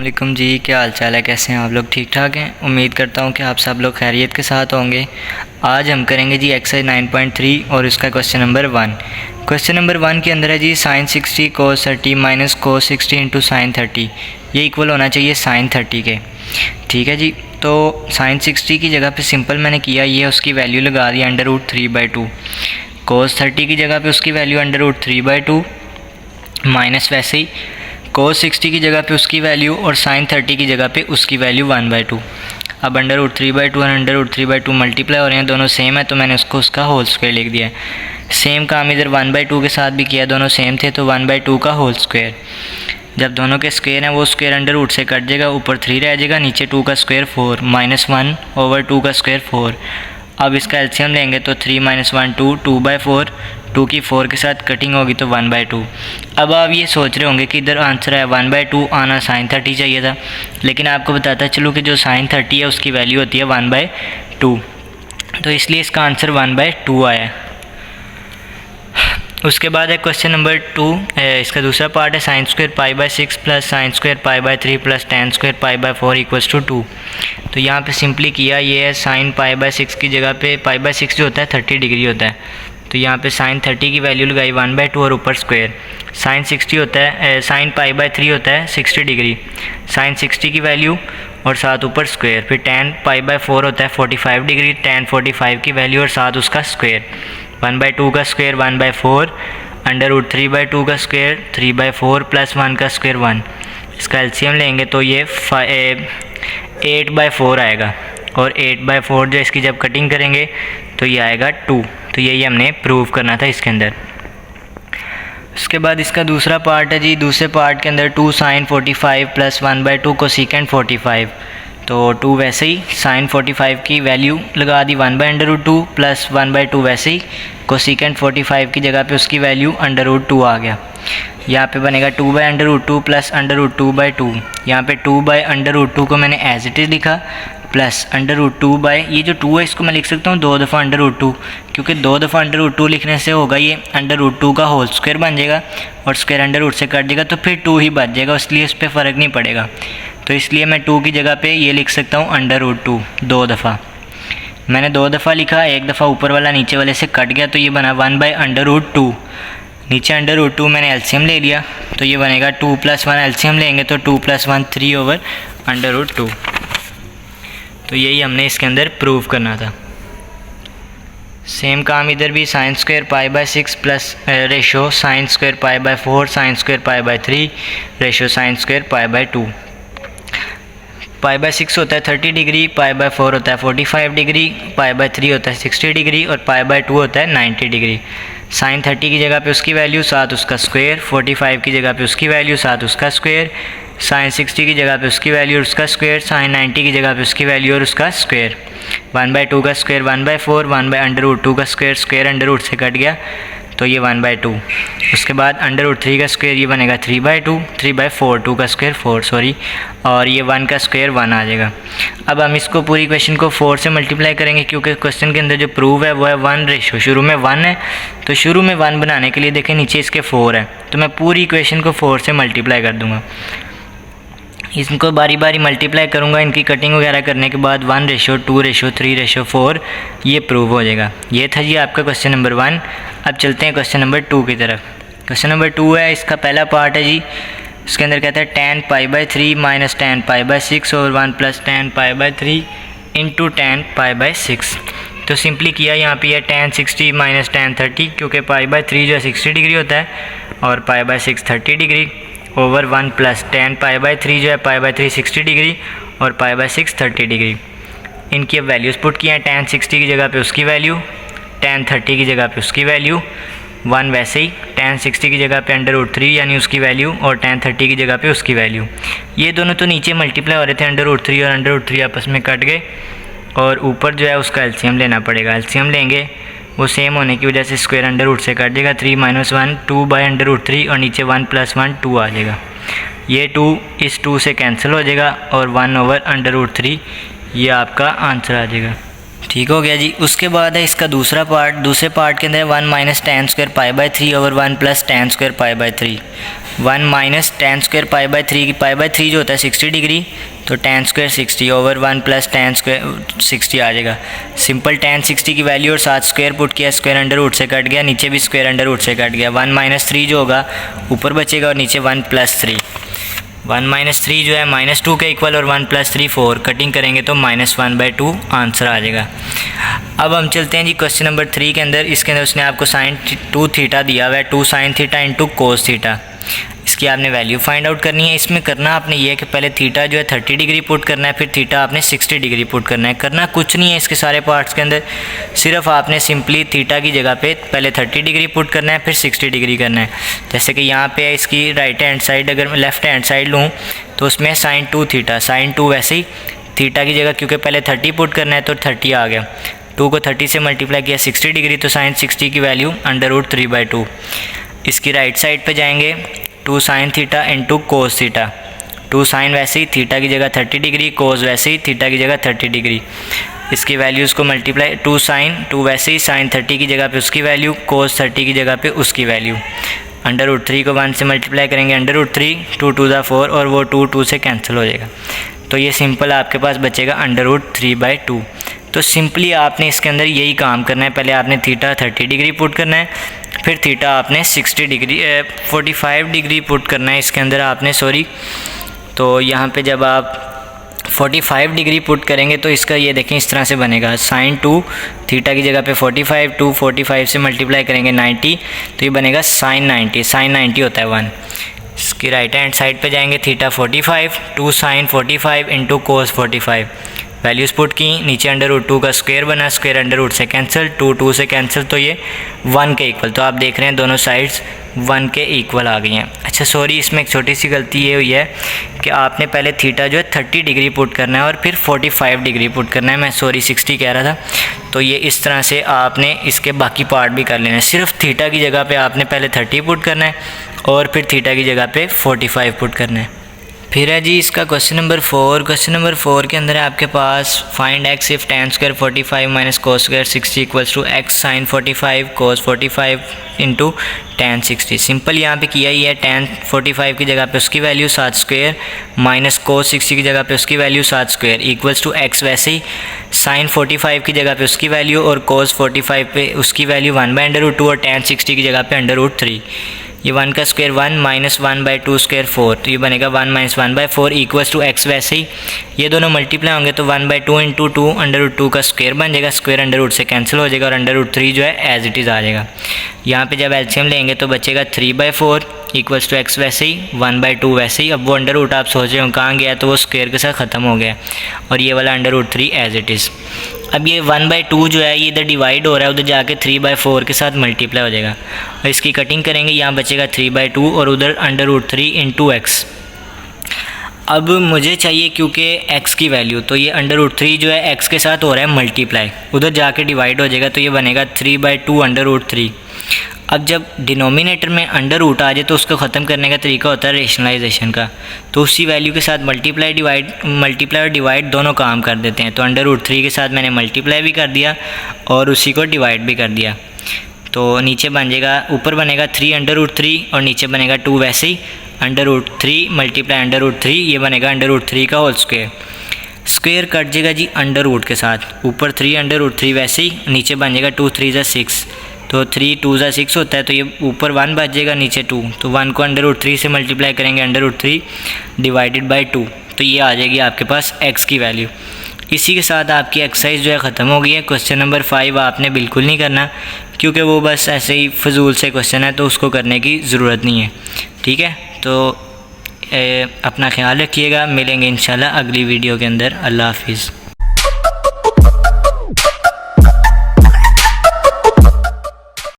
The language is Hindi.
वालेकुम जी, क्या हाल चाल है? कैसे हैं आप लोग? ठीक ठाक हैं? उम्मीद करता हूं कि आप सब लोग खैरियत के साथ होंगे। आज हम करेंगे जी एक्सरसाइज 9.3 और इसका क्वेश्चन नंबर 1। क्वेश्चन नंबर 1 के अंदर है जी साइन 60 कोस 30 माइनस कोस 60 इंटू साइन 30। ये इक्वल होना चाहिए साइन 30 के। ठीक है जी। तो साइन 60 की जगह पे सिंपल मैंने किया, ये उसकी वैल्यू लगा दी √3/2। कोस 30 की जगह पे उसकी वैल्यू √3/2 माइनस वैसे ही कोस 60 की जगह पे उसकी वैल्यू और साइन 30 की जगह पे उसकी वैल्यू 1/2। अब √3/2 और √3/2 मल्टीप्लाई हो रहे हैं, दोनों सेम है तो मैंने उसको उसका होल स्क्वायर लिख दिया है। सेम काम इधर 1/2 के साथ भी किया, दोनों सेम थे तो 1/2 का होल स्क्वायर। जब दोनों के स्क्वायर हैं वो स्क्वायर अंडर रूट से कट जाएगा, ऊपर 3 रह जाएगा, नीचे 2 का स्क्वायर 4 -1/2 का स्क्वायर 4। अब इसका एलसीएम लेंगे तो 3 - 1 2, 2/4, 2 की 4 के साथ कटिंग होगी तो 1/2। अब आप ये सोच रहे होंगे कि इधर आंसर है 1/2, आना साइन 30 चाहिए था, लेकिन आपको बताता चलूँ कि जो साइन 30 है उसकी वैल्यू होती है 1/2, तो इसलिए इसका आंसर 1/2 आया है। उसके बाद है क्वेश्चन नंबर 2, इसका दूसरा पार्ट है sine square π/6 plus sine square π/3 plus tan square π/4 = 2। तो यहाँ पे सिंपली किया, ये है साइन π/6 की जगह पे π/6 जो होता है 30 डिग्री होता है, तो यहाँ पे साइन 30 की वैल्यू लगाई 1/2 और ऊपर स्क्वायर। साइन 60 होता है, साइन π/3 होता है 60 डिग्री, साइन 60 की वैल्यू और साथ ऊपर स्क्वायर। फिर tan π/4 होता है 45 डिग्री, tan 45 की वैल्यू और साथ उसका स्क्वायर। 1/2 का स्क्वायर 1/4, √3/2 का स्क्वायर 3/4 प्लस 1 का स्क्वायर 1। इसका एलसीएम लेंगे तो ये 8/4 आएगा, और 8/4 जो इसकी जब कटिंग करेंगे तो ये आएगा 2। तो यही हमने प्रूव करना था इसके अंदर। उसके बाद इसका दूसरा पार्ट है जी, दूसरे पार्ट के अंदर 2 साइन 45 प्लस 1/2 कोसेकेंट 45। तो 2 वैसे ही साइन 45 की वैल्यू लगा दी 1/√2 प्लस 1/2 वैसे ही कोसेकेंट 45 की जगह पे उसकी वैल्यू √2 आ गया। यहाँ पे बनेगा 2/√2 प्लस √2/2। यहाँ पे 2/√2 को मैंने एज इट इज़ लिखा प्लस √2 ये जो 2 है इसको मैं लिख सकता हूँ 2 दफ़ा √2, क्योंकि 2 दफ़ा √2 लिखने से होगा ये √2 का होल स्क्वायर बन जाएगा और स्क्वायर अंडर रूट से कट जाएगा तो फिर 2 ही बच जाएगा, इसलिए इस पर फ़र्क नहीं पड़ेगा। तो इसलिए मैं 2 की जगह पे ये लिख सकता हूँ √2 2 दफ़ा। मैंने 2 दफ़ा लिखा, एक दफ़ा ऊपर वाला नीचे वाले से कट गया तो ये बना 1/√2। नीचे √2 मैंने एलसीएम ले लिया तो ये बनेगा 2 + 1, एलसीएम लेंगे तो 2 + 1 3/√2। तो यही हमने इसके अंदर प्रूव करना था। सेम काम इधर भी sine square π/6 plus ratio sine square π/4 sine square π/3 ratio sine square π/2। π/6 होता है 30 डिग्री, π/4 होता है 45 डिग्री, π/3 होता है 60 डिग्री और π/2 होता है 90 डिग्री। साइन 30 की जगह पे उसकी वैल्यू साथ उसका स्क्वायर, 45 की जगह पे उसकी वैल्यू साथ उसका स्क्वायर, साइन 60 की जगह पे उसकी वैल्यू और उसका स्क्वायर, साइन 90 की जगह पे उसकी वैल्यू और उसका स्क्वायर। 1/2 का स्क्वायर 1/4, 1/√2 का स्क्वायर, स्क्वायर अंडर रूट से कट गया तो ये 1/2। उसके बाद √3 का स्क्वायर ये बनेगा 3/2, 3/4, 2 का स्क्वायर 4 सॉरी, और ये 1 का स्क्वायर 1 आ जाएगा। अब हम इसको पूरी क्वेश्चन को 4 से मल्टीप्लाई करेंगे, क्योंकि क्वेश्चन के अंदर जो प्रूव है वो है 1 रेशो, शुरू में 1 है तो शुरू में 1 बनाने के लिए देखें नीचे इसके 4 है, तो मैं पूरी इक्वेशन को 4 से मल्टीप्लाई कर दूँगा। इनको बारी बारी मल्टीप्लाई करूँगा, इनकी कटिंग वगैरह करने के बाद 1:2, 3:4 4 ये प्रूव हो जाएगा। ये था जी आपका क्वेश्चन नंबर 1। अब चलते हैं क्वेश्चन नंबर 2 की तरफ। क्वेश्चन नंबर 2 है, इसका पहला पार्ट है जी, इसके अंदर कहता है tan π/3 माइनस tan π/6 और 1 + tan π/3 इंटू tan π/6। तो सिंपली किया, यहाँ पे है tan 60 माइनस tan 30, क्योंकि π/3 जो है 60 डिग्री होता है और π/6 30 डिग्री, ओवर 1 + tan π/3 जो है π/3 60 डिग्री और π/6 30 डिग्री। इनकी अब वैल्यूज़ पुट किए हैं, tan 60 की जगह पे उसकी वैल्यू, tan 30 की जगह पे उसकी वैल्यू, 1 वैसे ही tan 60 की जगह पे √3 यानी उसकी वैल्यू और tan 30 की जगह पे उसकी वैल्यू। ये दोनों तो नीचे मल्टीप्लाई हो रहे थे, √3 और √3 आपस में कट गए और ऊपर जो है उसका एलसीएम लेना पड़ेगा। एलसीएम लेंगे वो सेम होने की वजह से स्क्वायर अंडर रूट से कट जाएगा, 3 - 1 2/√3 और नीचे 1 + 1 2 आ जाएगा। ये 2 इस 2 से कैंसिल हो जाएगा और 1/√3 ये आपका आंसर आ जाएगा। ठीक हो गया जी। उसके बाद है इसका दूसरा पार्ट। दूसरे पार्ट के अंदर 1 minus tan square pi by 3 over 1 plus tan square pi by 3। 1 minus tan square pi by 3 की पाई बाई 3 जो होता है 60 डिग्री, तो tan square 60 over 1 plus tan square 60 आ जाएगा। सिंपल tan 60 की वैल्यू और साथ स्क्वायर पुट किया, स्क्वायर अंडर रूट से कट गया, नीचे भी स्क्वायर अंडर रूट से कट गया। 1 माइनस 3 जो होगा ऊपर बचेगा और नीचे 1 प्लस 3। 1 माइनस 3 जो है -2 के इक्वल और 1 प्लस 3 4, कटिंग करेंगे तो -1/2 आंसर आ जाएगा। अब हम चलते हैं जी क्वेश्चन नंबर 3 के अंदर। इसके अंदर उसने आपको sin 2 थीटा दिया हुआ है, 2 sin theta into cos theta. इसकी आपने वैल्यू फाइंड आउट करनी है। इसमें करना आपने ये है कि पहले थीटा जो है 30 डिग्री पुट करना है, फिर थीटा आपने 60 डिग्री पुट करना है। करना कुछ नहीं है इसके सारे पार्ट्स के अंदर, सिर्फ आपने सिंपली थीटा की जगह पे पहले 30 डिग्री पुट करना है, फिर 60 डिग्री करना है। जैसे कि यहाँ पे इसकी राइट हैंड साइड, अगर मैं लेफ्ट हैंड साइड लूँ तो उसमें sin 2 थीटा, sin 2 वैसे ही थीटा की जगह क्योंकि पहले 30 पुट करना है तो 30 आ गया, 2 को 30 से मल्टीप्लाई किया 60 डिग्री, तो sin 60 की वैल्यू √3/2। इसकी राइट साइड पे जाएंगे, 2 sin theta into cos theta. 2 sin वैसे ही थीटा की जगह 30 डिग्री, कोस वैसे ही थीटा की जगह 30 डिग्री। इसकी वैल्यूज़ को मल्टीप्लाई, 2 sin 2 वैसे ही sin 30 की जगह पे उसकी वैल्यू, कोस 30 की जगह पे उसकी वैल्यू। √3 को 1 से मल्टीप्लाई करेंगे, √3, 2 2 4 और वो 2 से कैंसिल हो जाएगा। तो ये सिंपल आपके पास बचेगा √3/2। तो सिंपली आपने इसके अंदर यही काम करना है। पहले आपने थीटा 30 डिग्री पुट करना है, फिर थीटा आपने 45 डिग्री पुट करना है इसके अंदर आपने, तो यहाँ पे जब आप 45 डिग्री पुट करेंगे तो इसका ये देखें इस तरह से बनेगा। sin 2 थीटा की जगह पे 45, 2 45 से मल्टीप्लाई करेंगे 90, तो ये बनेगा sin 90। sin 90 होता है 1। इसकी राइट हैंड साइड पे जाएंगे, theta 45, 2 sin 45 into cos 45। Values put की, नीचे √2 का स्क्वायर बना, स्क्वायर अंडर रूट से कैंसिल, 2 से कैंसिल, तो ये 1 के इक्वल। तो आप देख रहे हैं दोनों साइड्स 1 के इक्वल आ गई हैं। अच्छा सॉरी, इसमें एक छोटी सी गलती ये हुई है कि आपने पहले थीटा जो है 30 डिग्री पुट करना है और फिर 45 डिग्री पुट करना है। मैं 60 कह रहा था। तो ये इस तरह से आपने इसके बाकी पार्ट भी कर लेना है। सिर्फ थीटा की जगह पे आपने पहले 30 पुट करना है और फिर थीटा की जगह पे 45 पुट करना है। फिर है जी इसका क्वेश्चन नंबर 4। क्वेश्चन नंबर 4 के अंदर है आपके पास find x if tan square 45 minus cos square 60 equals to x sin 45 cos 45 into tan 60। Simple यहाँ पे किया ही है। tan 45 की जगह पे उसकी वैल्यू 7 स्क्वायर माइनस cos 60 की जगह पे उसकी value 7 square equals to x, वैसे ही sin 45 की जगह पे उसकी वैल्यू और cos 45 पे उसकी वैल्यू 1/√2 और tan 60 की जगह पे √3। ये 1 का स्क्वायर 1 माइनस 1/2 स्क्वायर 4, तो ये बनेगा 1 माइनस 1/4 इक्वल्स टू x। वैसे ही ये दोनों मल्टीप्लाई होंगे तो 1/2 इंटू 2 √2 का स्क्वायर बन जाएगा, स्क्वायर अंडर रूट से कैंसिल हो जाएगा और √3 जो है एज इट इज़ आ जाएगा। यहाँ पे जब एलसीएम लेंगे तो बचेगा 3/4 इक्वल्स टू x, वैसे ही 1/2 वैसे ही। अब वो अंडर रूट आप सोच रहे हो कहाँ गया, तो वो स्क्वायर के साथ ख़त्म हो गया और ये वाला √3 एज इट इज़। अब ये 1/2 जो है ये इधर डिवाइड हो रहा है, उधर जाके 3/4 के साथ मल्टीप्लाई हो जाएगा और इसकी कटिंग करेंगे, यहाँ बचेगा 3/2 और उधर √3 इंटू x। अब मुझे चाहिए क्योंकि x की वैल्यू, तो ये √3 जो है x के साथ हो रहा है मल्टीप्लाई, उधर जाके डिवाइड हो जाएगा, तो ये बनेगा 3/2 √3। अब जब डिनोमिनेटर में अंडर रूट आ जाए तो उसको ख़त्म करने का तरीका होता है रेशनलाइजेशन का, तो उसी वैल्यू के साथ मल्टीप्लाई और डिवाइड दोनों काम कर देते हैं। तो √3 के साथ मैंने मल्टीप्लाई भी कर दिया और उसी को डिवाइड भी कर दिया, तो नीचे बन जाएगा, ऊपर बनेगा 3 √3 और नीचे बनेगा 2, वैसे ही √3 मल्टीप्लाई √3, ये बनेगा √3 का होल स्क्वायर। स्क्वायर कट जाएगा जी अंडर रूट के साथ, ऊपर 3 √3 वैसे ही, नीचे बन जाएगा 2 3 6, तो 3 2 6 होता है, तो ये ऊपर 1 बच जाएगा नीचे 2, तो 1 को √3 से मल्टीप्लाई करेंगे √3 डिवाइडेड बाई 2, तो ये आ जाएगी आपके पास x की वैल्यू। इसी के साथ आपकी एक्सरसाइज जो है ख़त्म हो गई है। क्वेश्चन नंबर 5 आपने बिल्कुल नहीं करना क्योंकि वो बस ऐसे ही फजूल से क्वेश्चन है, तो उसको करने की ज़रूरत नहीं है। ठीक है, तो अपना ख्याल रखिएगा, मिलेंगे इंशाल्लाह अगली वीडियो के अंदर। अल्लाह हाफिज़।